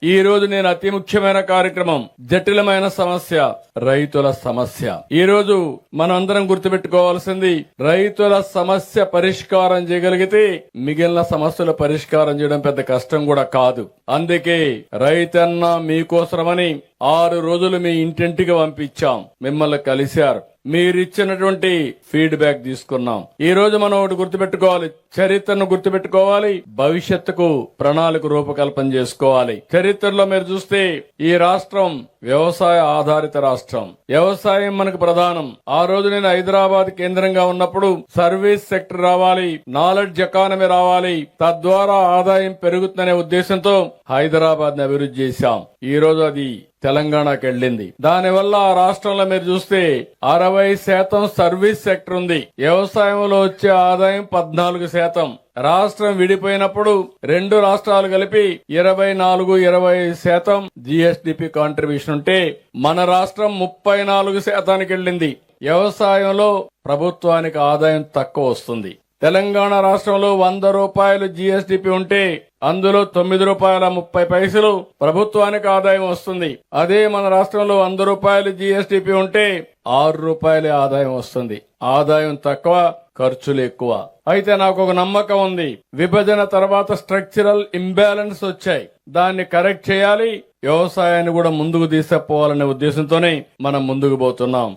ఈ రోజు నేను అతి ముఖ్యమైన కార్యక్రమం, జటిలమైన సమస్య, రైతుల సమస్య. ఈ రోజు మనం అందరం గుర్తుపెట్టుకోవాల్సింది, రైతుల సమస్య పరిష్కారం చేయగలిగితే మిగిలిన సమస్యల పరిష్కారం చేయడం పెద్ద కష్టం కూడా కాదు. అందుకే రైతన్న మీకోసమని 6 రోజులు మీ ఇంటింటికి పంపించాం, మిమ్మల్ని కలిశారు, మీరిచ్చినటువంటి ఫీడ్బ్యాక్ తీసుకున్నాం. ఈ రోజు మనం ఒకటి గుర్తుపెట్టుకోవాలి, చరిత్రను గుర్తుపెట్టుకోవాలి, భవిష్యత్తుకు ప్రణాళిక రూపకల్పన చేసుకోవాలి. చరిత్రలో మీరు చూస్తే ఈ రాష్ట్రం వ్యవసాయ ఆధారిత రాష్ట్రం, వ్యవసాయం మనకు ప్రధానం. ఆ రోజు నేను హైదరాబాద్ కేంద్రంగా ఉన్నప్పుడు సర్వీస్ సెక్టర్ రావాలి, నాలెడ్జ్ ఎకానమీ రావాలి, తద్వారా ఆదాయం పెరుగుతుందనే ఉద్దేశంతో హైదరాబాద్ ని అభివృద్ధి చేశాం. ఈ రోజు అది తెలంగాణకు వెళ్ళింది. దానివల్ల ఆ రాష్ట్రంలో మీరు చూస్తే 60% సర్వీస్ సెక్టర్ ఉంది. వ్యవసాయంలో వచ్చే ఆదాయం 14%. రాష్ట్రం విడిపోయినప్పుడు 2 రాష్ట్రాలు కలిపి 24-25% జీఎస్డీపీ కాంట్రిబ్యూషన్ ఉంటే మన రాష్ట్రం 34%కి వెళ్ళింది. వ్యవసాయంలో ప్రభుత్వానికి ఆదాయం తక్కువ వస్తుంది. తెలంగాణ రాష్ట్రంలో 100 రూపాయలు జీఎస్డీపీ ఉంటే అందులో 9 రూపాయల 30 పైసలు ప్రభుత్వానికి ఆదాయం వస్తుంది. అదే మన రాష్ట్రంలో 100 రూపాయలు జీఎస్డీపీ ఉంటే 6 రూపాయలే ఆదాయం వస్తుంది. ఆదాయం తక్కువ, ఖర్చులు ఎక్కువ. అయితే నాకు ఒక నమ్మకం ఉంది, విభజన తర్వాత స్ట్రక్చరల్ ఇంబ్యాలెన్స్ వచ్చాయి, దాన్ని కరెక్ట్ చేయాలి, వ్యవసాయాన్ని కూడా ముందుకు తీసుకుపోవాలనే ఉద్దేశంతోనే మనం ముందుకు పోతున్నాం.